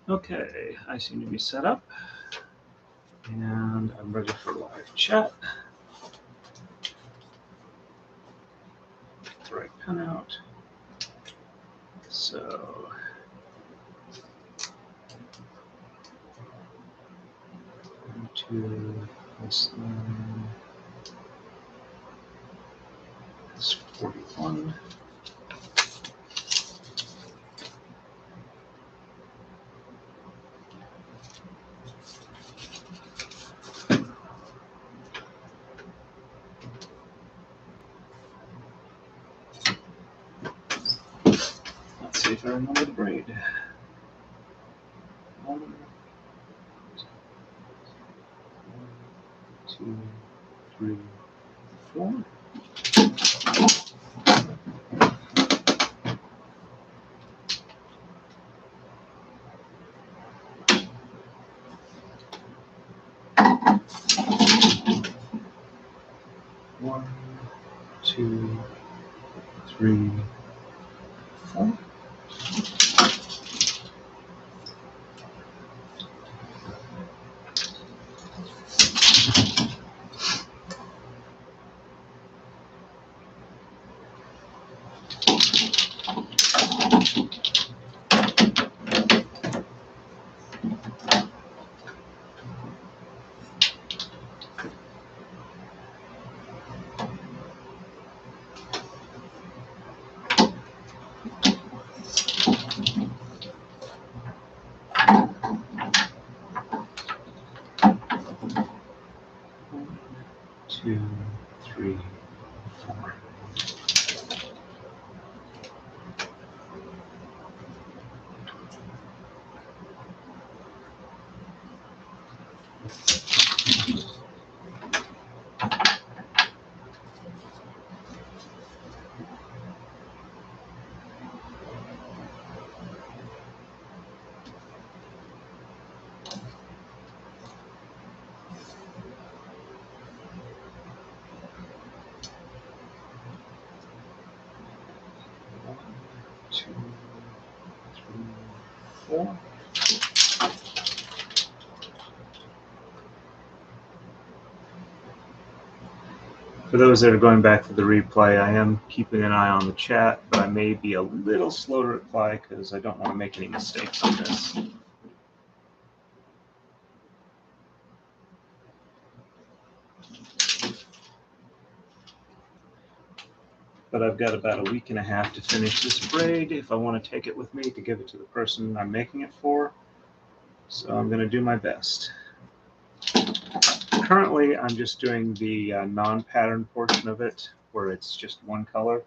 Okay, I seem to be set up, and I'm ready for live chat. Get the right pen out. So, into this line is 41. Let's see if I remember the braid. 1, 2, 3, 4. One, 2, 3, 4. One, 2, 3, 4. One, 2, 3, 4. For those that are going back to the replay, I am keeping an eye on the chat, but I may be a little slow to reply because I don't want to make any mistakes on this. But I've got about a week and a half to finish this braid if I want to take it with me to give it to the person I'm making it for. So I'm going to do my best. Currently, I'm just doing the non-pattern portion of it, where it's just one color,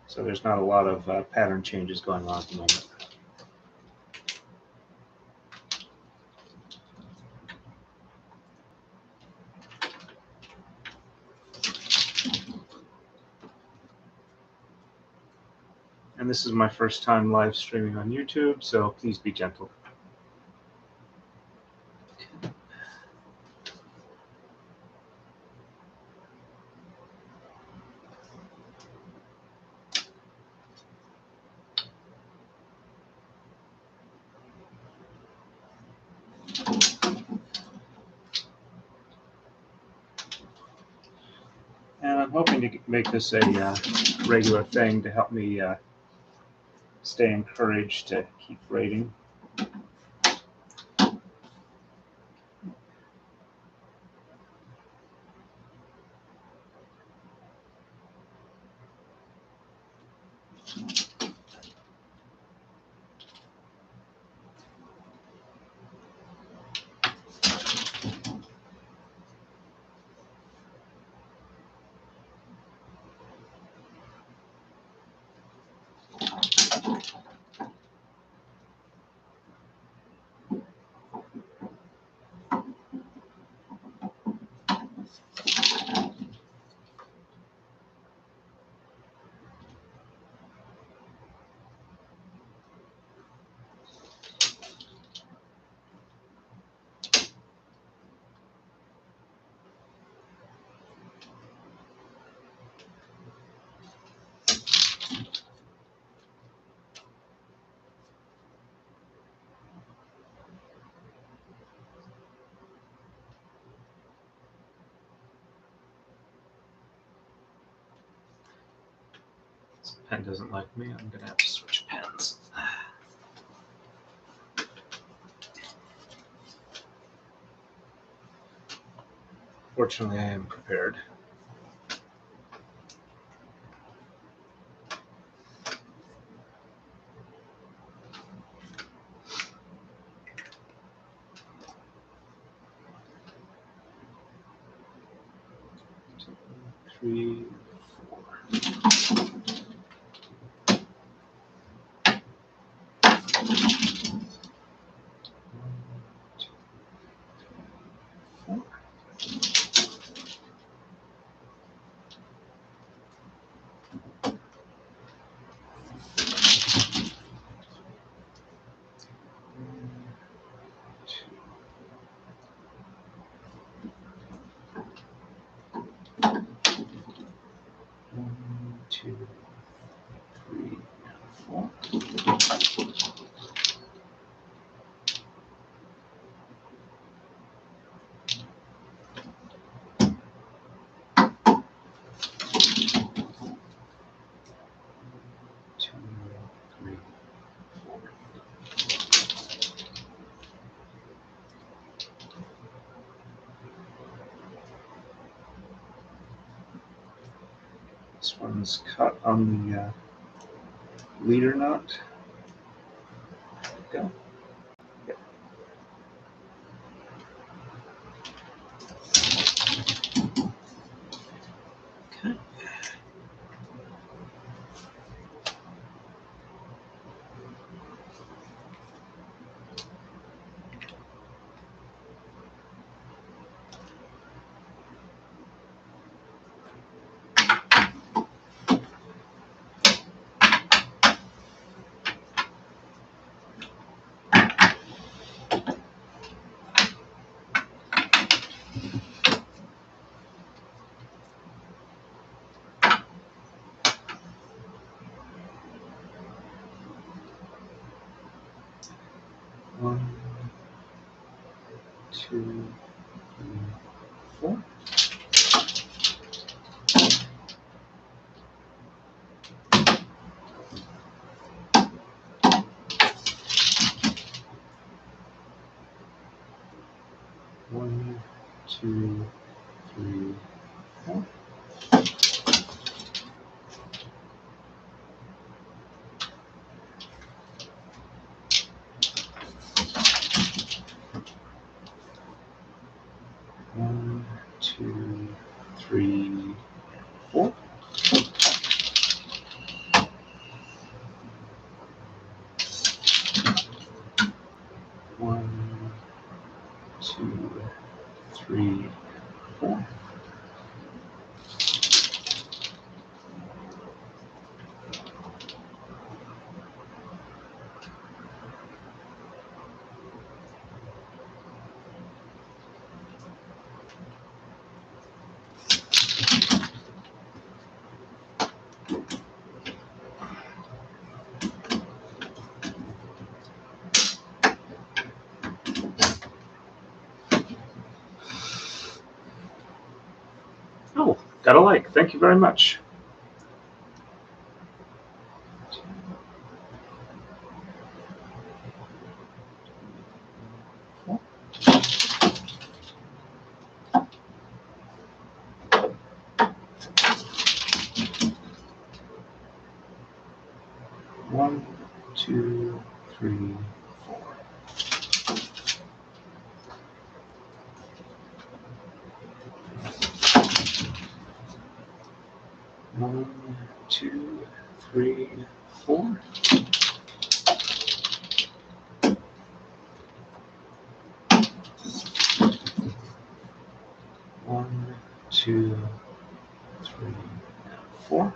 so there's not a lot of pattern changes going on at the moment. And this is my first time live streaming on YouTube, so please be gentle. And I'm hoping to make this a regular thing to help me stay encouraged to keep braiding. pen doesn't like me, I'm going to have to switch pens. Fortunately, I am prepared. Two, 3, 4. One, two, 3, 4. Two, 3, 4. This one's cut on the leader nut. Go. Yep. Okay. One, 2, 3, 4. One, 2, 3, 4. One, 2, 3, 4. One, 2, 3, 4. Oh, got a like. Thank you very much. One, 2, 3, 4. One, 2, 3, 4. One, 2, 3, 4.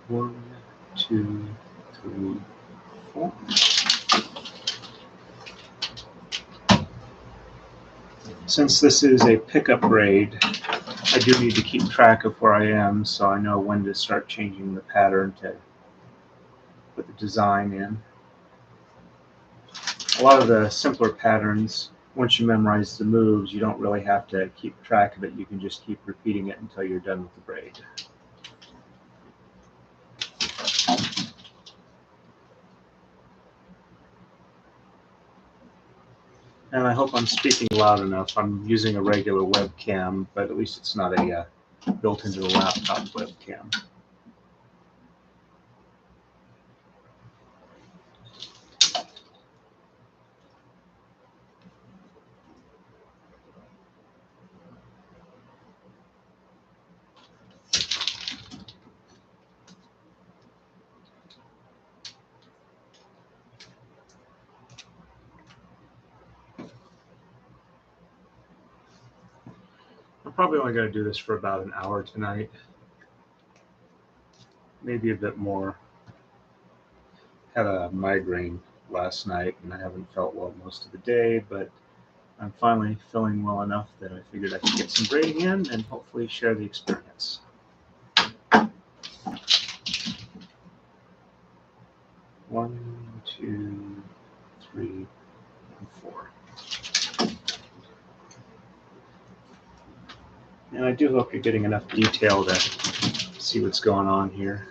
One, 2, 3, 4. Since this is a pickup braid, I do need to keep track of where I am so I know when to start changing the pattern to put the design in. A lot of the simpler patterns, once you memorize the moves, you don't really have to keep track of it. You can just keep repeating it until you're done with the braid. And I hope I'm speaking loud enough. I'm using a regular webcam, but at least it's not a built into the laptop webcam. I'm probably only going to do this for about an hour tonight, maybe a bit more. Had a migraine last night and I haven't felt well most of the day, but I'm finally feeling well enough that I figured I could get some braiding in and hopefully share the experience. One, two, three, and four. And I do hope you're getting enough detail to see what's going on here.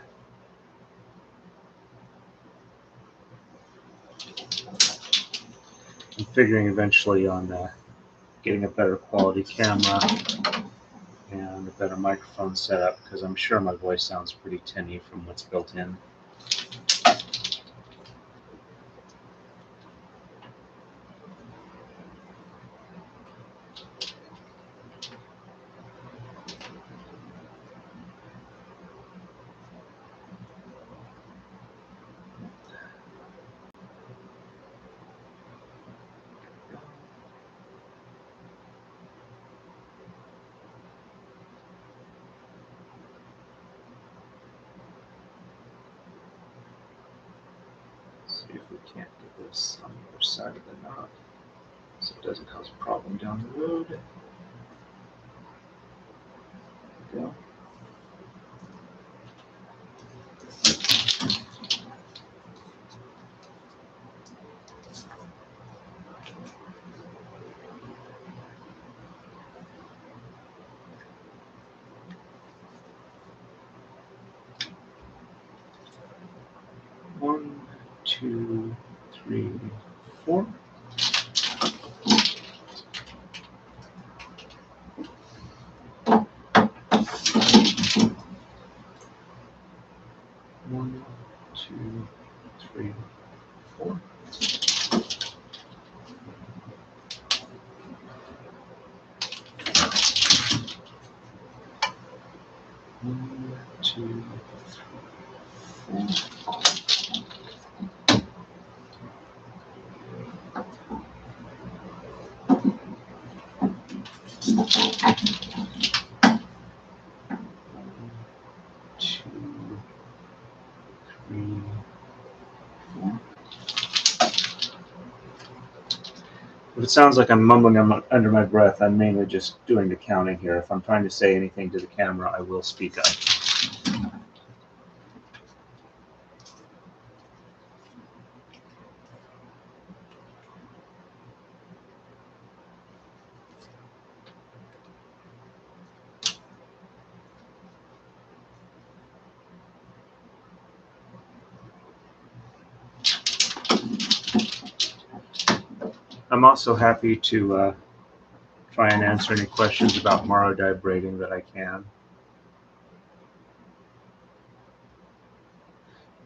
I'm figuring eventually on getting a better quality camera and a better microphone setup because I'm sure my voice sounds pretty tinny from what's built in. See if we can't get this on the other side of the knot so it doesn't cause a problem down the road. There we go. One, two, three, four. One, two, three, four. One, two, three, four. If it sounds like I'm mumbling under my breath, I'm mainly just doing the counting here. If I'm trying to say anything to the camera, I will speak up. I'm also happy to try and answer any questions about Takadai braiding that I can.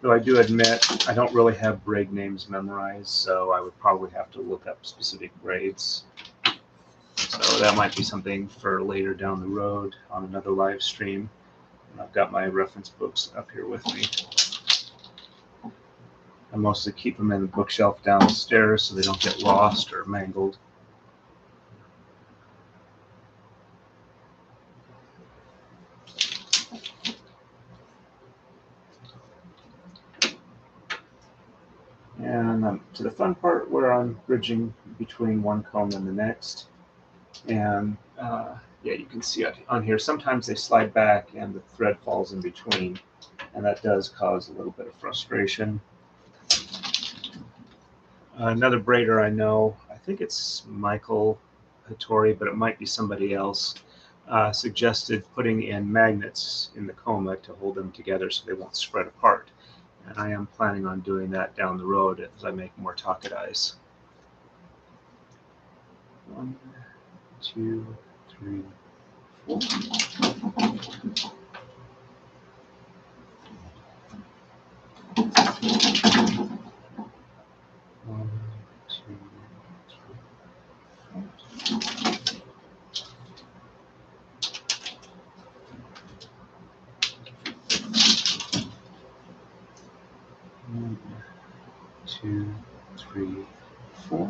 Though I do admit I don't really have braid names memorized, so I would probably have to look up specific braids. So that might be something for later down the road on another live stream. And I've got my reference books up here with me. I mostly keep them in the bookshelf downstairs so they don't get lost or mangled. And to the fun part where I'm bridging between one comb and the next. And yeah, you can see it on here. Sometimes they slide back and the thread falls in between, and that does cause a little bit of frustration. Another braider I know, I think it's Michael Hattori, but it might be somebody else, suggested putting in magnets in the coma to hold them together so they won't spread apart. And I am planning on doing that down the road as I make more Takadais. 1, 2, 3, 4. One, two, one, two, three, four.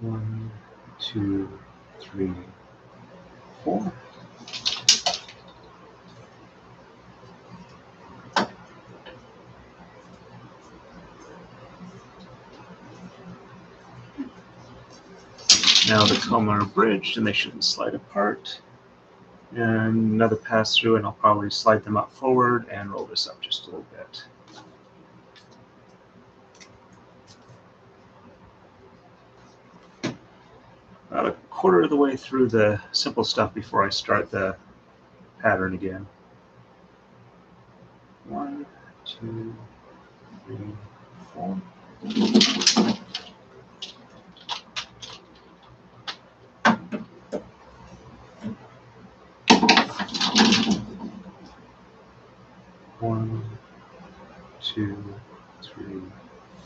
One, two, three, four. Now the coma are bridged and they shouldn't slide apart. And another pass through, and I'll probably slide them up forward and roll this up just a little bit. About a quarter of the way through the simple stuff before I start the pattern again. 1, 2, 3, 4. One, two, three,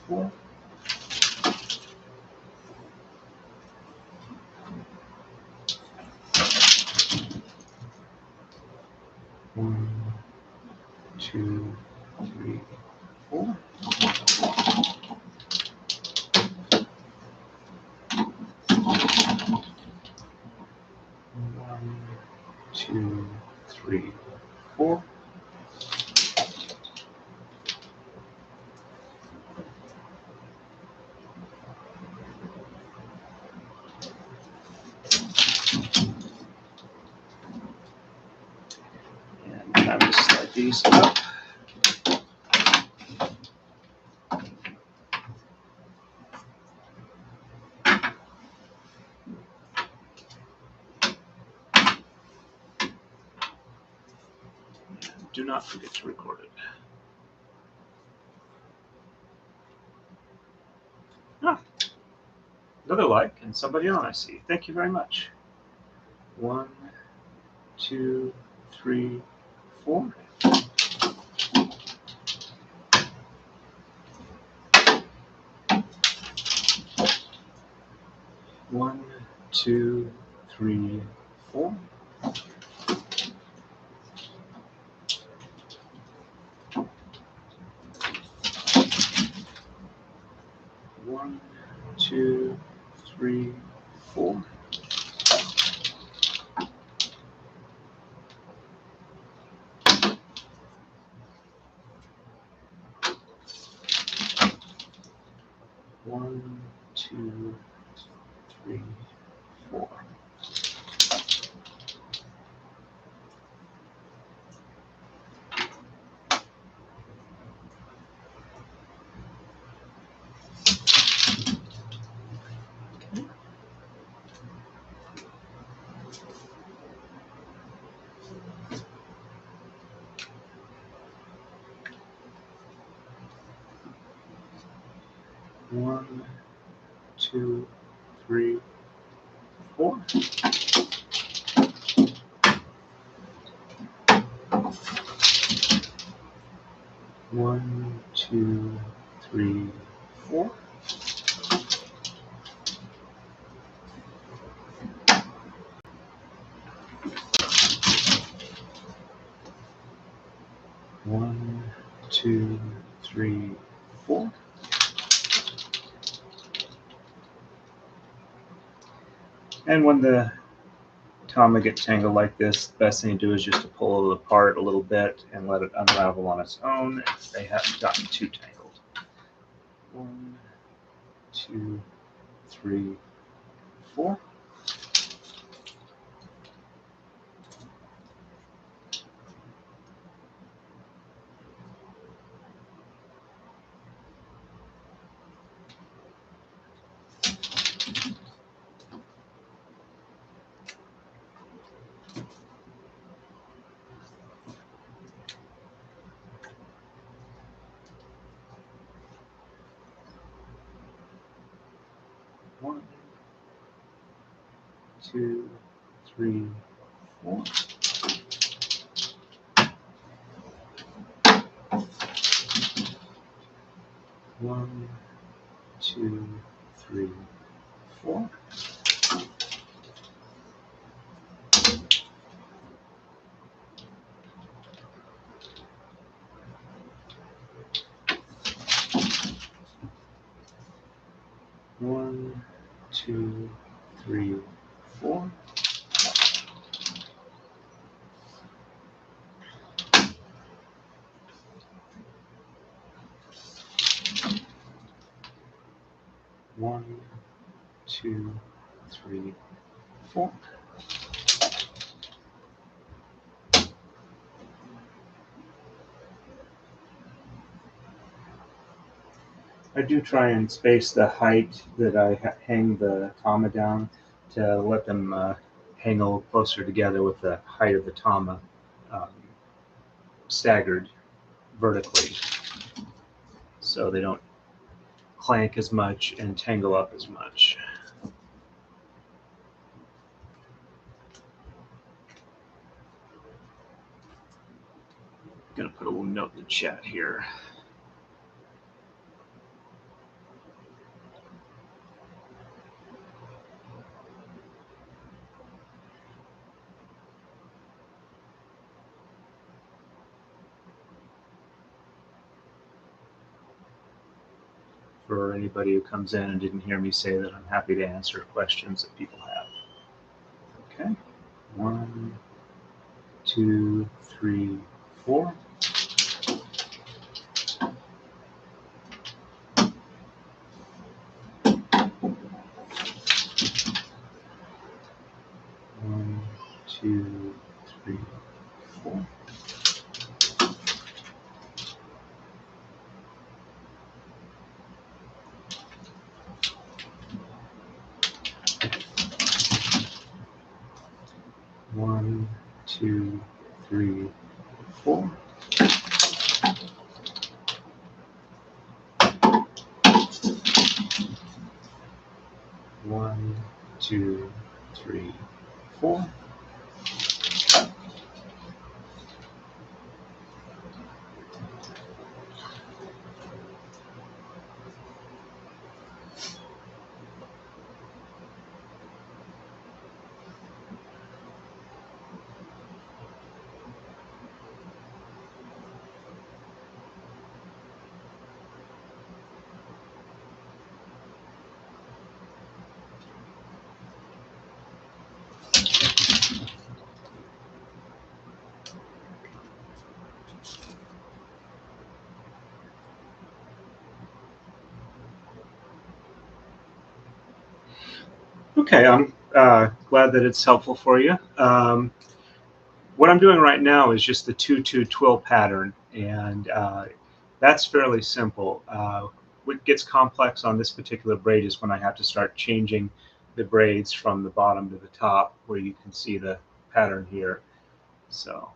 four. One, two, three, four. One, two, three, four. And time to slide these up. Do not forget to record it. Ah, another like and somebody on, I see. Thank you very much. 1, 2, 3, 4. One, two, three, four. One, two, three, four. One, two, three, four. One, two, three, four. One, two, three, four. One, two, three, four. And when the tama gets tangled like this, the best thing to do is just to pull it apart a little bit and let it unravel on its own if they haven't gotten too tangled. 1, 2, 3, 4. One, 2, 3, 4. One, 2, 3, 4. One, 2, 3, 4. One, 2, 3, 4. I do try and space the height that I hang the tama down to let them hang a little closer together with the height of the tama um, staggered vertically, so they don't clank as much and tangle up as much. I'm gonna put a little note in the chat here. For anybody who comes in and didn't hear me say that, I'm happy to answer questions that people have. Okay, 1, 2, 3, 4. One, 2, 3, 4. One, 2, 3, 4. One, 2, 3, 4. Okay, I'm glad that it's helpful for you. What I'm doing right now is just the 2-2 twill pattern, and that's fairly simple. What gets complex on this particular braid is when I have to start changing the braids from the bottom to the top, where you can see the pattern here. So,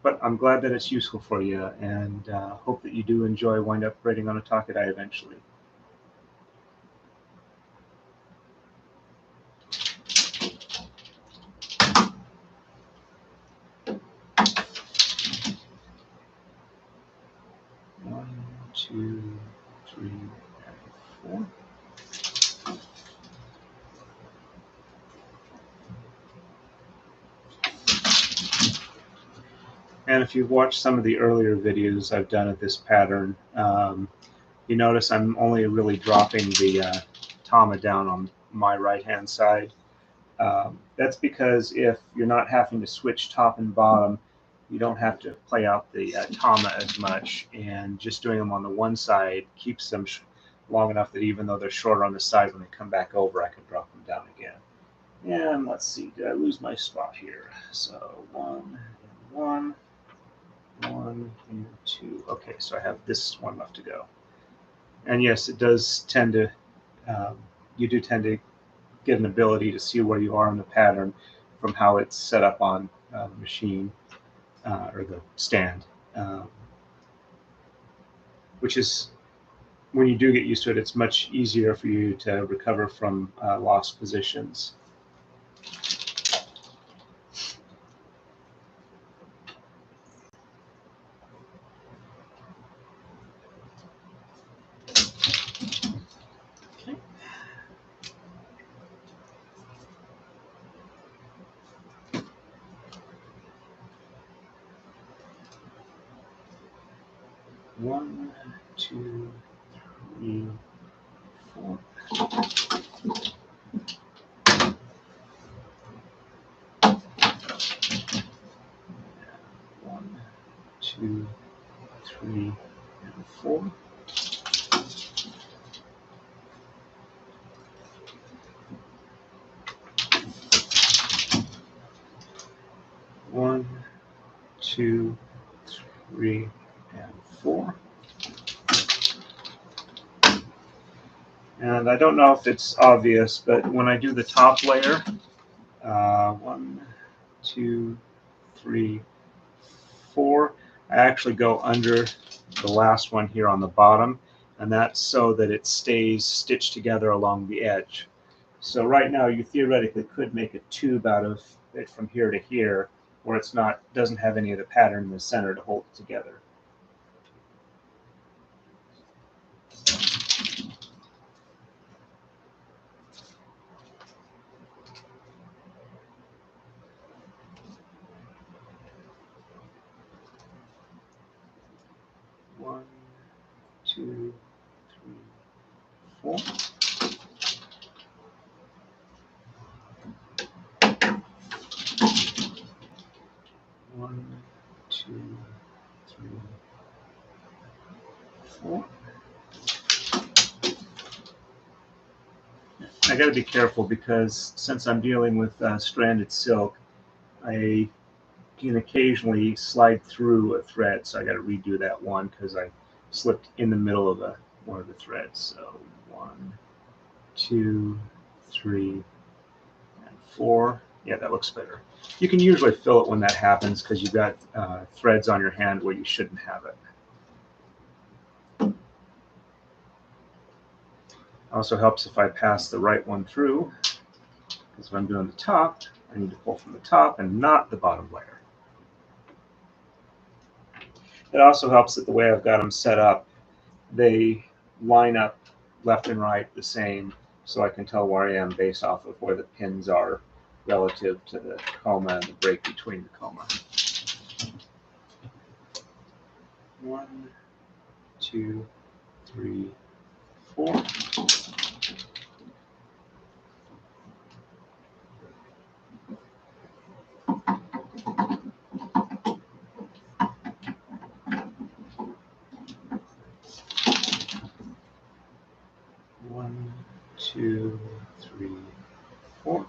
but I'm glad that it's useful for you, and hope that you do enjoy wind up braiding on a Takadai eventually. One, 2, 3, and 4. And if you've watched some of the earlier videos I've done of this pattern, you notice I'm only really dropping the tama down on my right-hand side. That's because if you're not having to switch top and bottom, you don't have to play out the tama as much, and just doing them on the one side keeps them long enough that even though they're shorter on the side, when they come back over, I can drop them down again. And let's see, did I lose my spot here? So 1 and 1, 1 and 2. Okay, so I have this one left to go. And yes, it does tend to, you do tend to get an ability to see where you are in the pattern from how it's set up on the machine or the stand, which is, when you do get used to it, it's much easier for you to recover from lost positions. Okay. One, two, three, 4. One, 2, 3, and 4. One, 2, 3, and 4. And I don't know if it's obvious, but when I do the top layer, 1, 2, 3, 4, I actually go under the last one here on the bottom, and that's so that it stays stitched together along the edge. So right now you theoretically could make a tube out of it from here to here, where it's not, doesn't have any of the pattern in the center to hold it together. One, 2, 3, 4. One, 2, 3, 4. I got to be careful because since I'm dealing with stranded silk, I can occasionally slide through a thread, so I got to redo that one because I slipped in the middle of one of the threads. So 1, 2, 3, and 4. Yeah, that looks better. You can usually fill it when that happens because you've got threads on your hand where you shouldn't have it. Also helps if I pass the right one through, because if I'm doing the top, I need to pull from the top and not the bottom layer. It also helps that the way I've got them set up, they line up left and right the same, so I can tell where I am based off of where the pins are relative to the coma and the break between the coma. 1, 2, 3, 4. One, 2, 3, 4.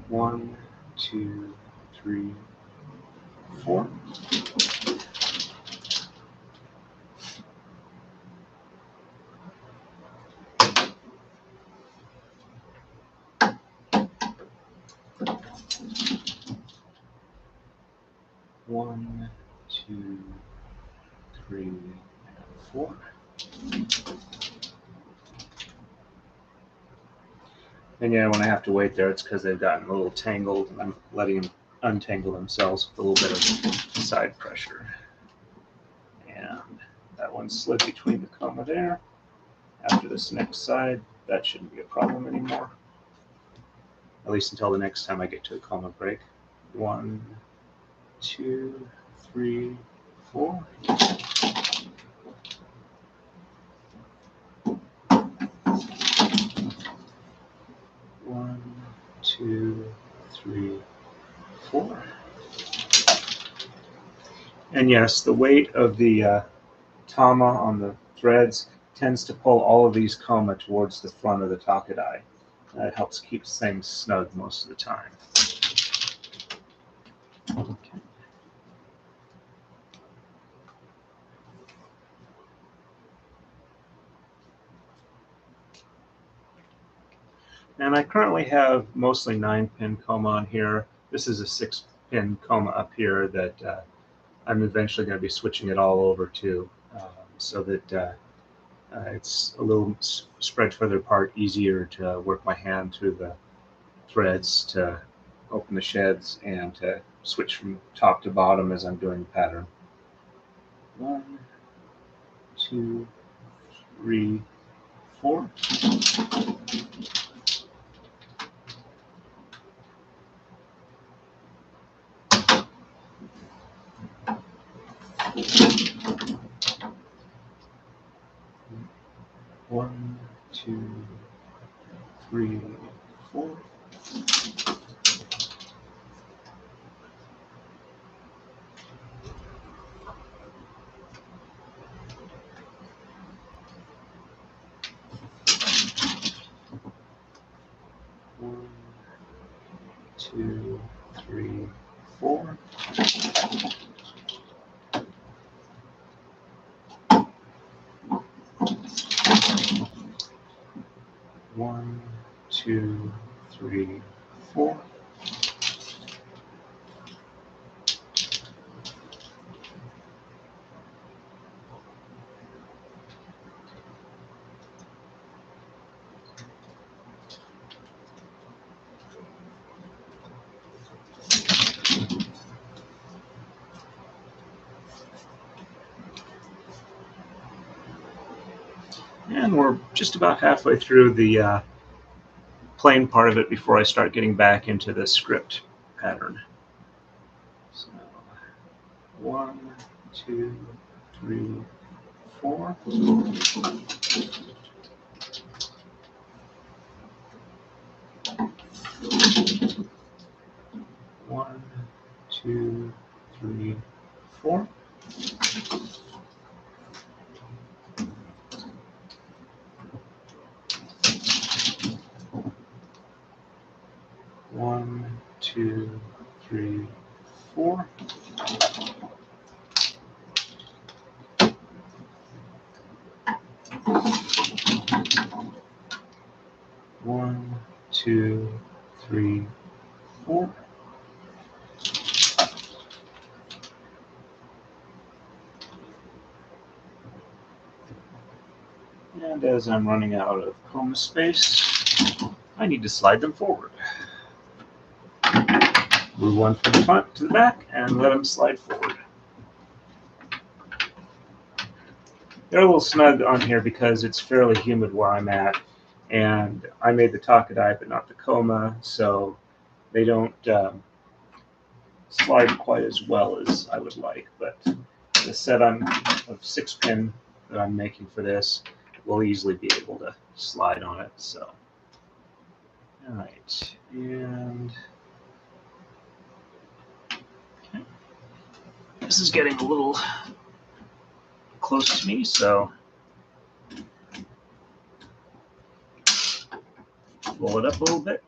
One, 2, 3, 4. One, 2, 3, and 4. And yeah, when I have to wait there, it's because they've gotten a little tangled, and I'm letting them untangle themselves with a little bit of side pressure. And that one slid between the coma there. After this next side that shouldn't be a problem anymore. At least until the next time I get to a coma break. 1, 2, 3, 4. One, two, three, 4. And yes, the weight of the tama on the threads tends to pull all of these coma towards the front of the Takadai. That helps keep things snug most of the time. Okay. And I currently have mostly 9-pin coma on here. This is a 6-pin coma up here that I'm eventually going to be switching it all over to, so that it's a little spread further apart, easier to work my hand through the threads to open the sheds and to switch from top to bottom as I'm doing the pattern. 1, 2, 3, 4. One, 2, 3, 4. One, 2, 3, 4. One, 2, 3, 4. And we're just about halfway through the plain part of it before I start getting back into the script pattern. So 1, 2, 3, 4. 1, 2, 3, 4. 1, 2, 3, 4. 1, 2, 3, 4. And as I'm running out of coma space, I need to slide them forward. Move one from the front to the back and let them slide forward. They're a little snug on here because it's fairly humid where I'm at, and I made the Takadai but not the coma, so they don't slide quite as well as I would like. But the set of 6-pin that I'm making for this will easily be able to slide on it. So, all right, and okay. This is getting a little close to me, so roll it up a little bit.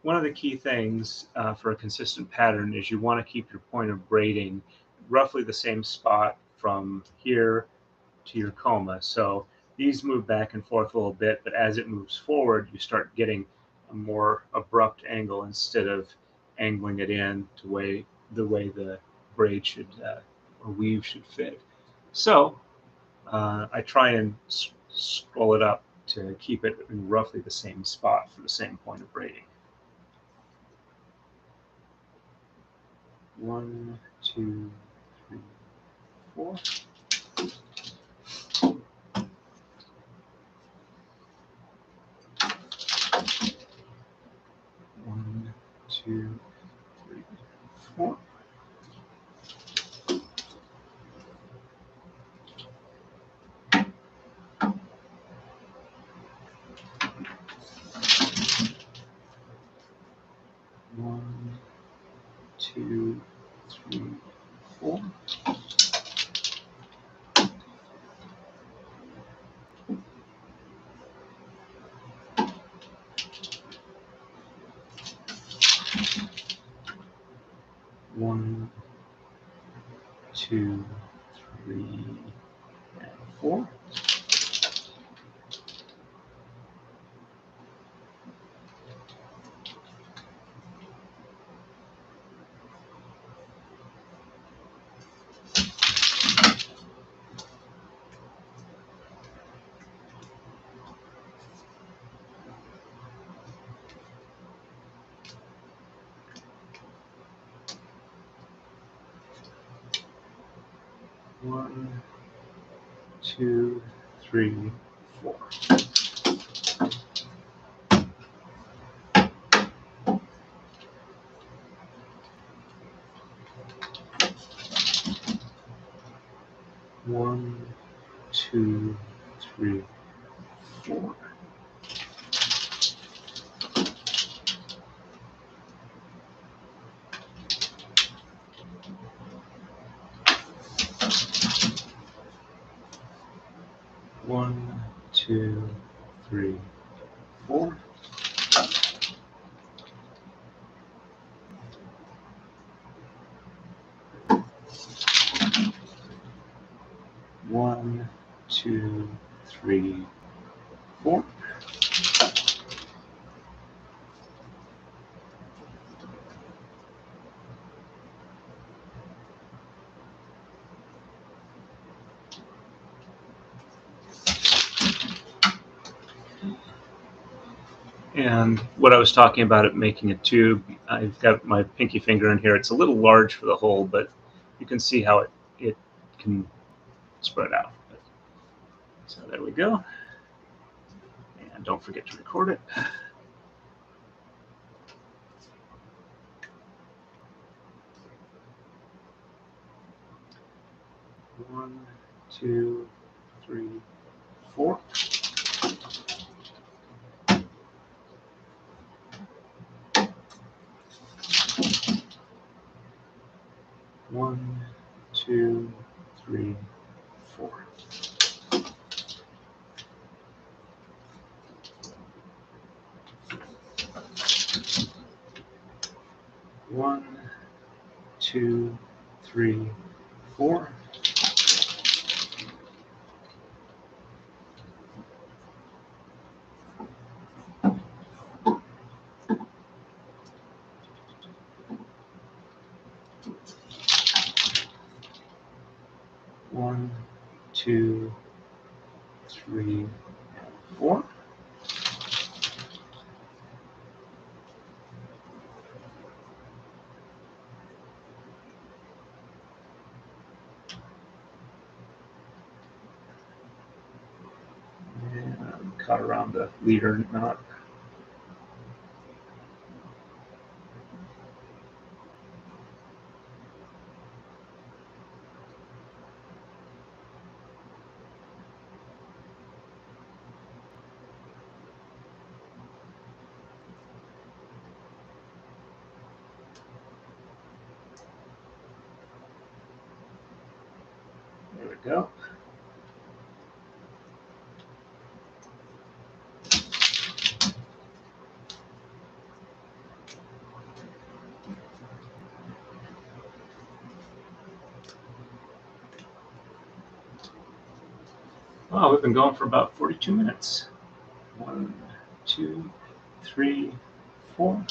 One of the key things for a consistent pattern is you want to keep your point of braiding roughly the same spot from here to your coma. So these move back and forth a little bit, but as it moves forward, you start getting a more abrupt angle instead of angling it in to the way the braid should or weave should fit. So I try and scroll it up to keep it in roughly the same spot for the same point of braiding. 1, 2, 3, 4. 1, 2, 3, and 4. 1, 2, 3, 4. 1, 2, 3, 4. 1, 2, 3, 4. 1, 2, 3, 4. 'And what I was talking about it making a tube, I've got my pinky finger in here. It's a little large for the hole, but you can see how it can spread out. So there we go. And don't forget to record it. 1, 2, 3, 4. 1, 2, 3, 4. 1, 2, 3, 4. 1, 2, 3, and 4. 'And cut around the leader knot. There we go. Wow, we've been going for about 42 minutes. 1, 2, 3, 4.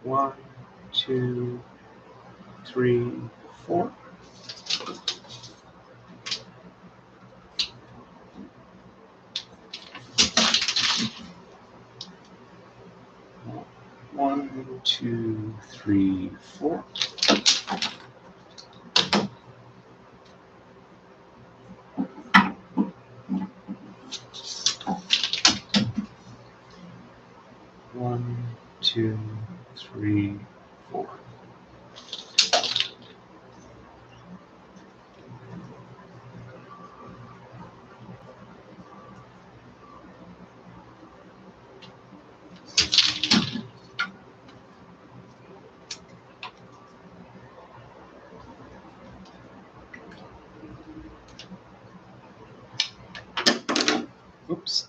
1, 2, 3, 4. 1, 2, 3, 4. 1, 2, 3, 4. Oops.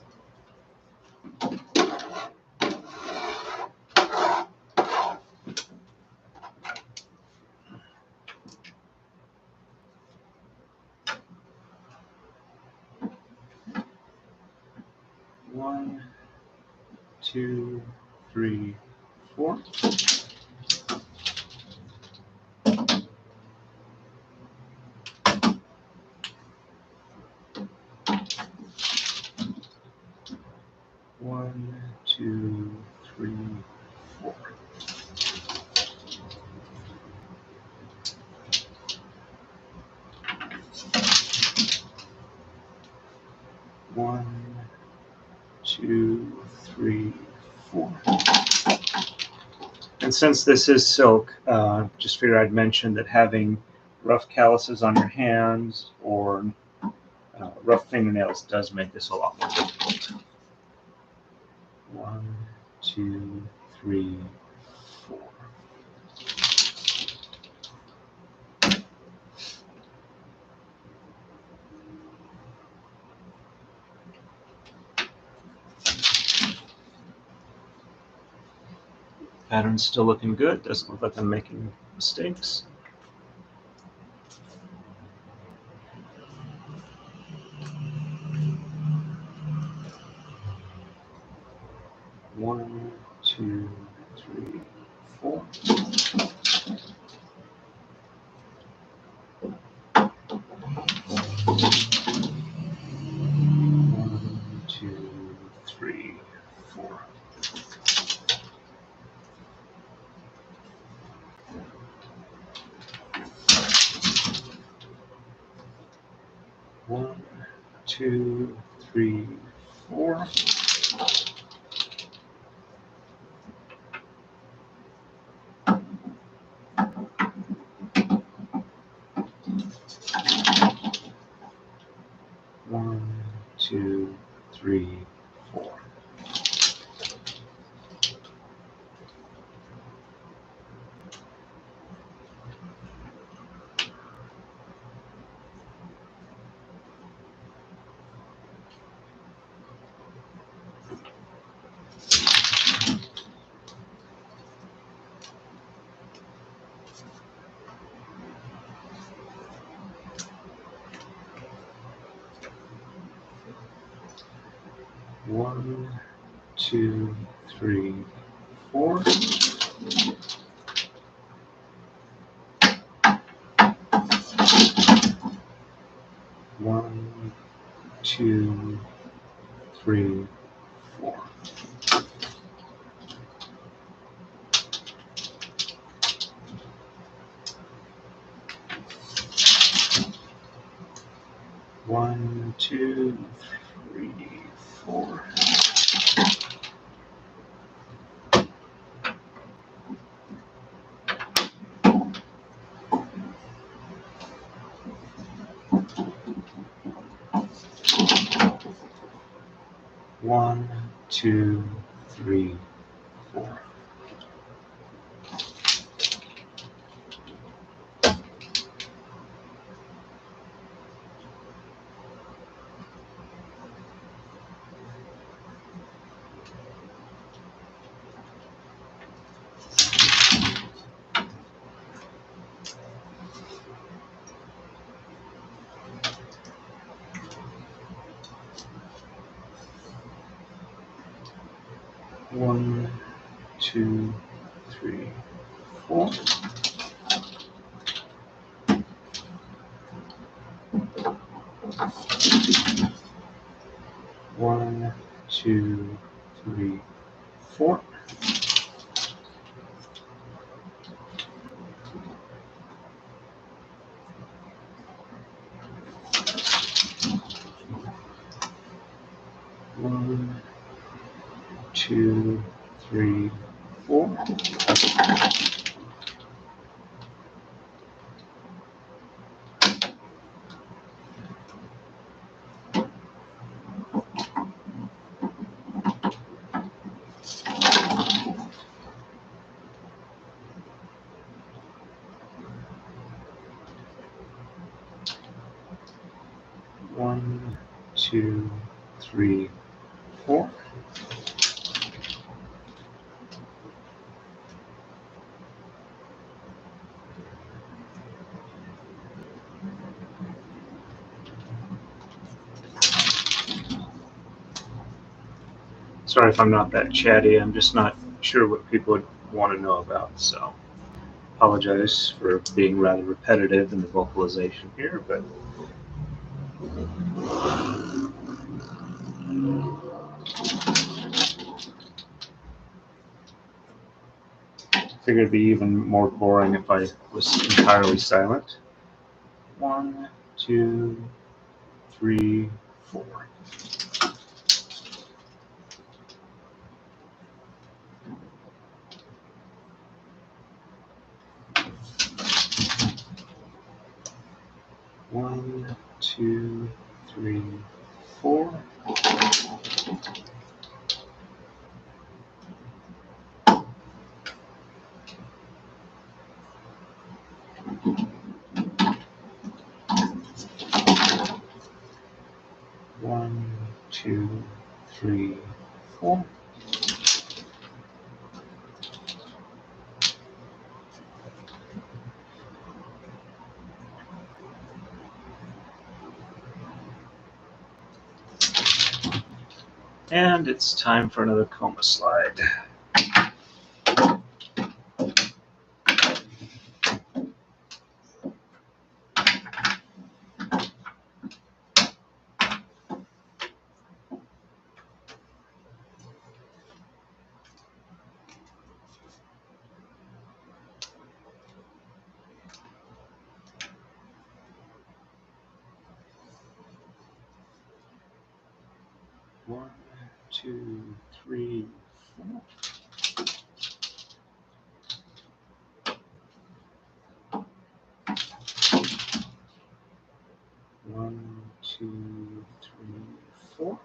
1, 2, 3, 4. 1, 2, 3, 4. 1, 2, 3, 4. And since this is silk, just figured I'd mention that having rough calluses on your hands or rough fingernails does make this a lot more difficult. 1, 2, 3, 4. Pattern's still looking good. Doesn't look like I'm making mistakes. One, two, three, 4. 1, 2, 3, 4. 1, 2, 3, 4. 1, 2, 3, 4. 1, 2, 3, 4. 1, 2, 3, 4. 1, 2, 3, 4. 1, 2, 3, 4. 1, 2, 3, 4. 1, 2, 3, 4. 1, 2, 3, 4. 1, 2, 3, 4. 1, Sorry if I'm not that chatty. I'm just not sure what people would want to know about. So apologize for being rather repetitive in the vocalization here, but I figured it'd be even more boring if I was entirely silent. 1, 2, 3, 4. One, two, three, 4. One, two, three, 4. And it's time for another coma slide. One, two, three, 4. One, two, three, 4.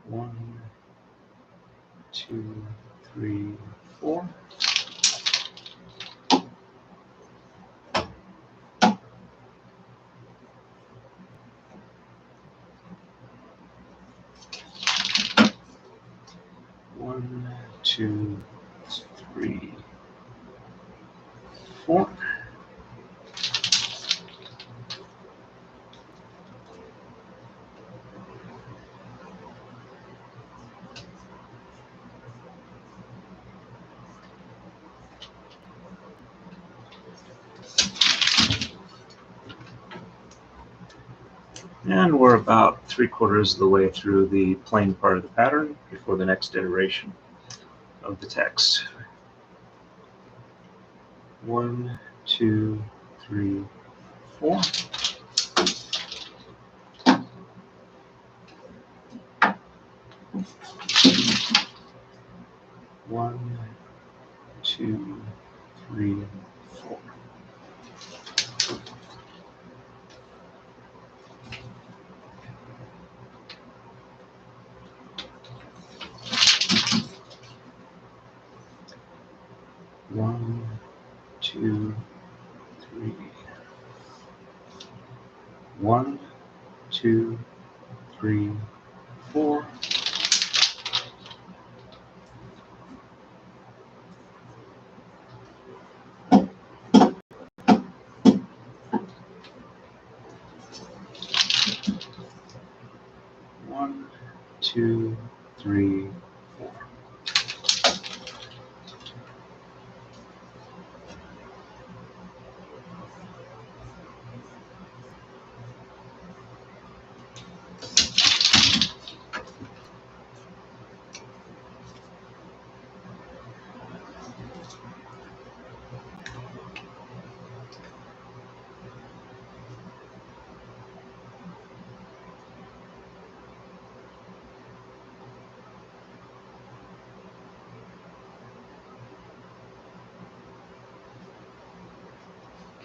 One, two, three, 4. One, two, three, 4. And we're about 3/4 of the way through the plain part of the pattern before the next iteration of the text. 1, 2, 3, 4. One, two, three, 4. One, two, three. 1, 2, 3, 4. One, two, three, 4.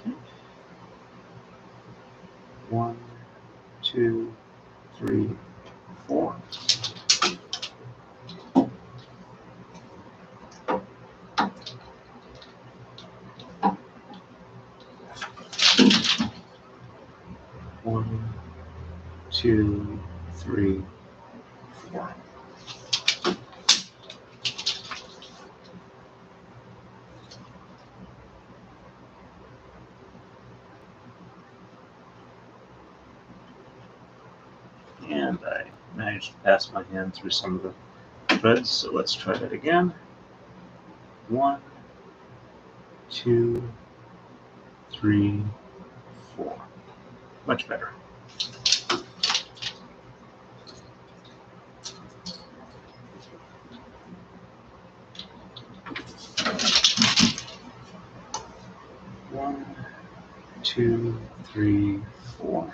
Okay. 1, 2, 3, 4. One, two, three, 4. And I managed to pass my hand through some of the threads, so let's try that again. 1, 2, 3, 4. Much better. One, 2, 3, 4.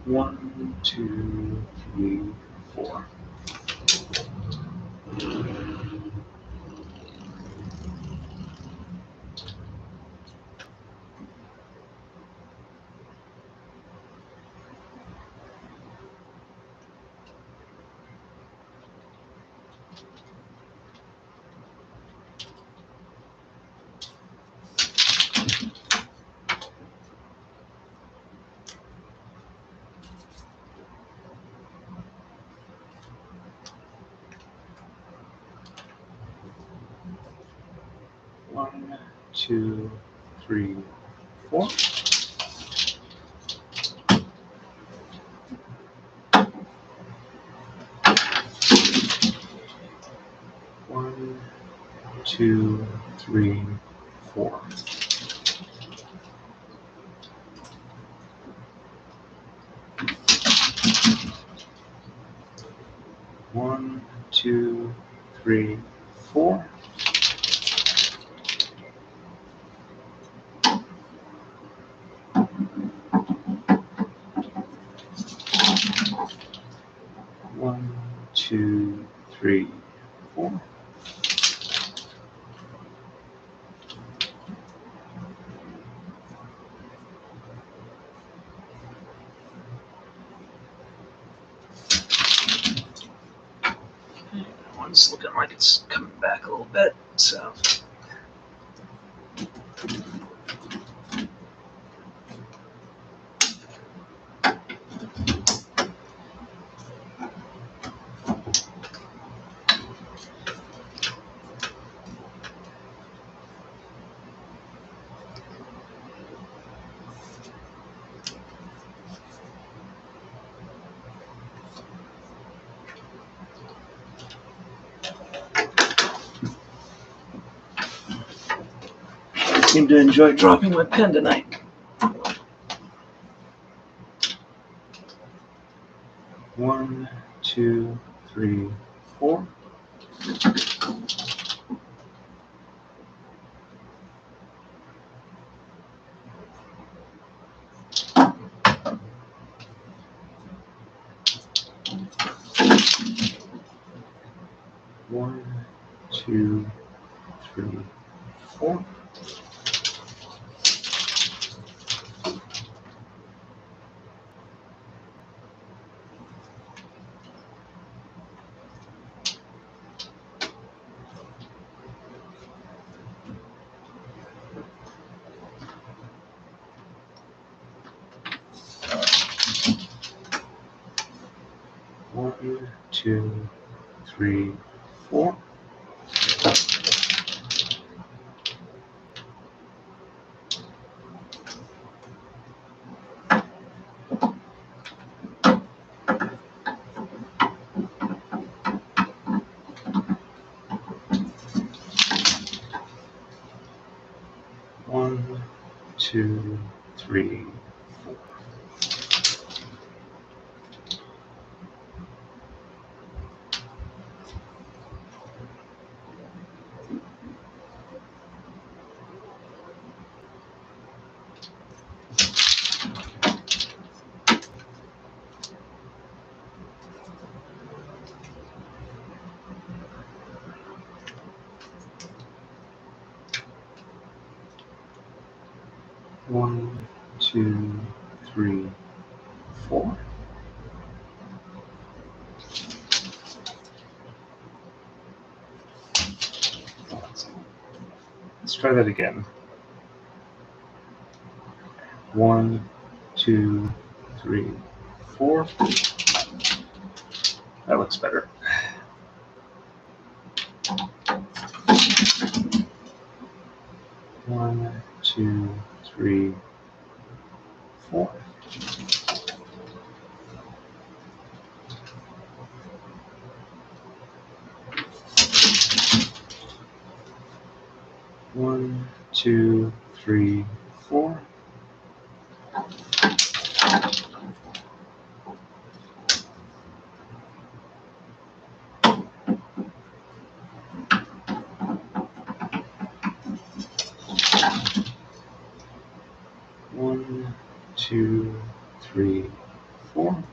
One, 2, 3, 4. One, 2, 3, 4. One, 2, 3, 4. One, 2, 3, 4. One, 2, 3, 4. One's looking like it's coming back a little bit, so. I seem to enjoy dropping my pen tonight. One, 2, 3, 4. One, 2, 3, 4. One, 2, 3, 4. One, 2, 3, 4. One, 2, 3, 4. Let's try that again. 1, 2, 3, 4. That looks better. 1, 2, 3, 4. One, two, three, 4. One, two, three, 4.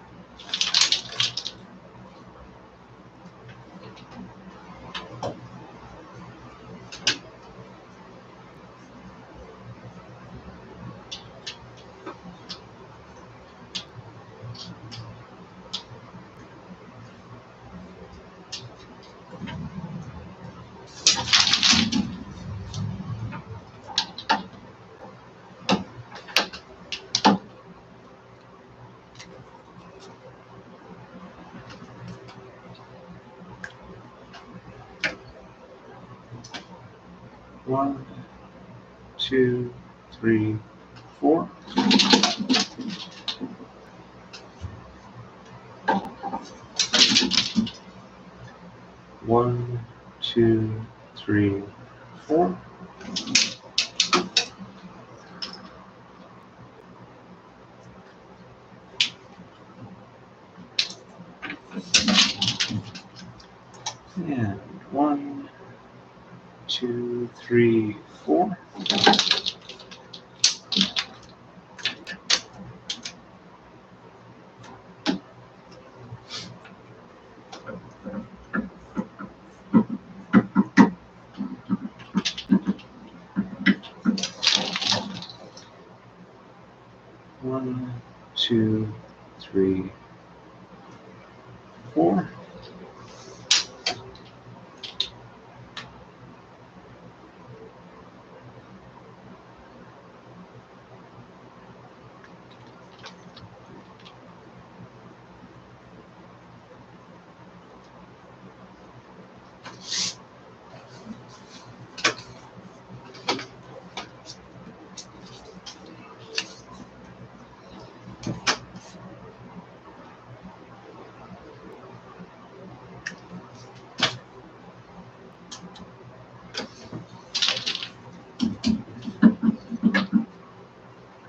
One, two, three, 4. One, two, three, 4. And 1, 2, 3, 4. One, two, three, 4.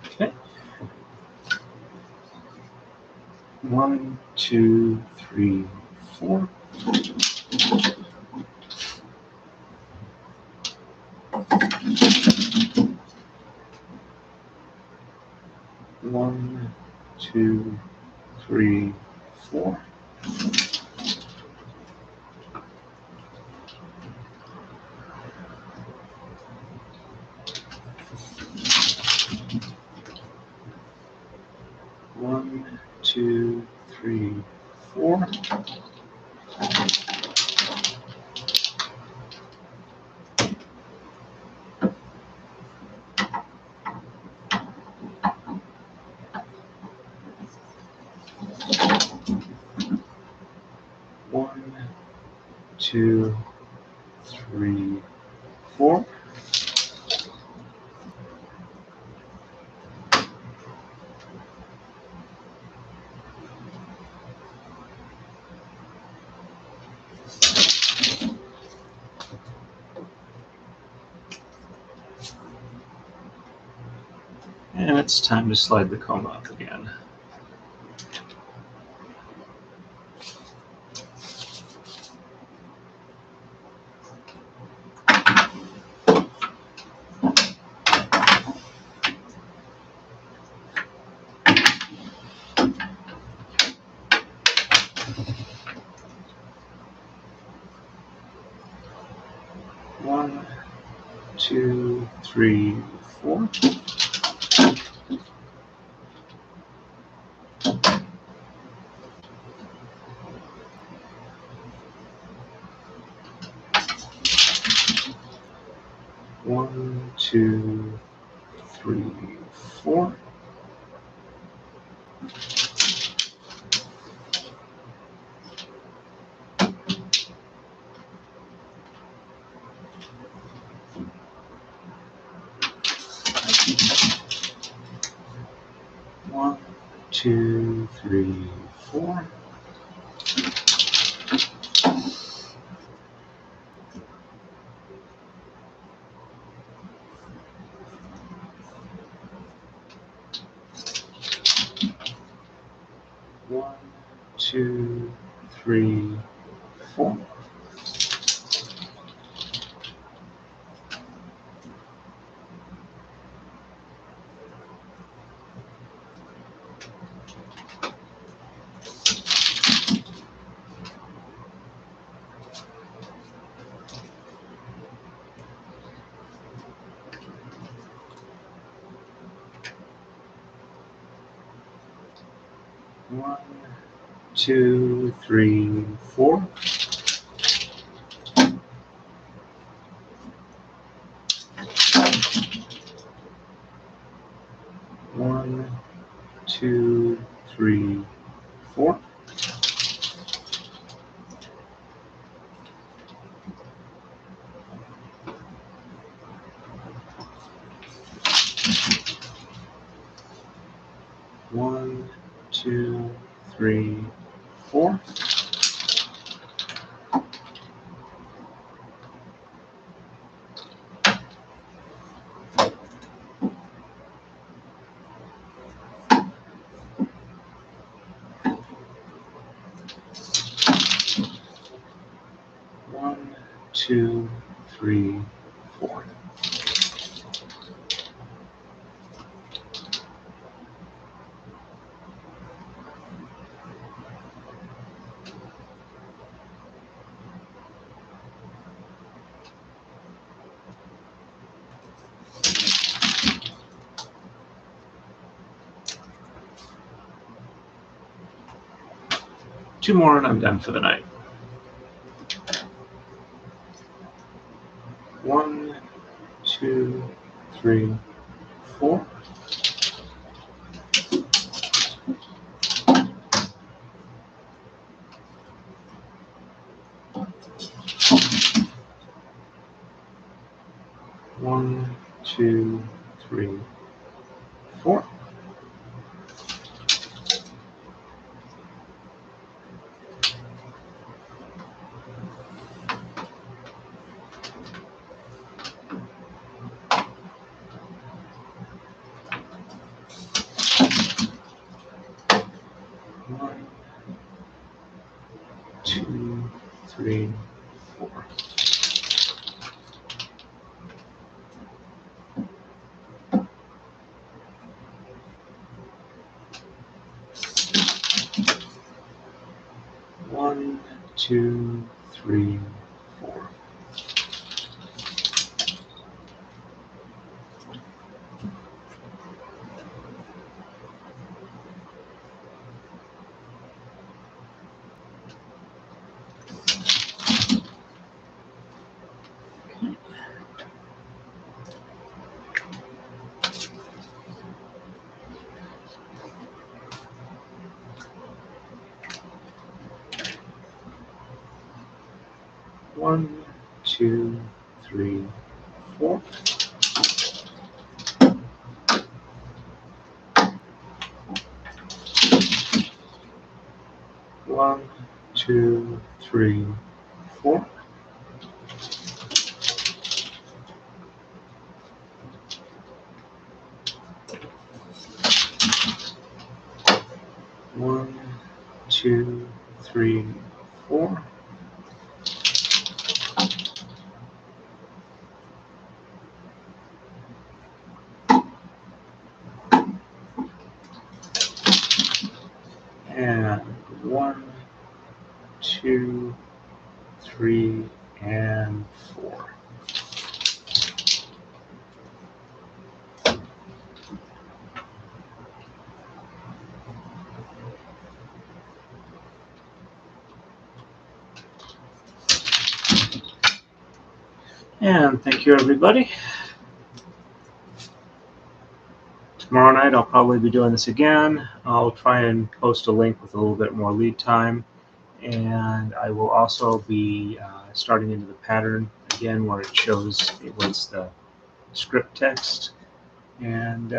Okay. 1, 2, 3, 4. One, two, three, 4. One, two, three, 4. One, two, three, 4. And it's time to slide the comb up again. One, two, three, 4. One, two, three, 4. 2, 3, 4. One, 2, 3, 4. One, 2, 3, 4. One, 2, 3, 4. One, 2, 3, 4. One, 2, 3, 4. Two more and I'm done for the night. 1, 2, 3, 4. One, 2, 3, 4. One, 2, 3, 4. One, 2, 3, 4. One, 2, 3, 4. One, 2, 3, 4. One, 2, 3, 4. And 1, 2, 3, and 4. And thank you, everybody. Tomorrow night, I'll probably be doing this again. I'll try and post a link with a little bit more lead time. And I will also be starting into the pattern again where it shows what's the script text. And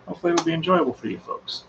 hopefully it'll be enjoyable for you folks.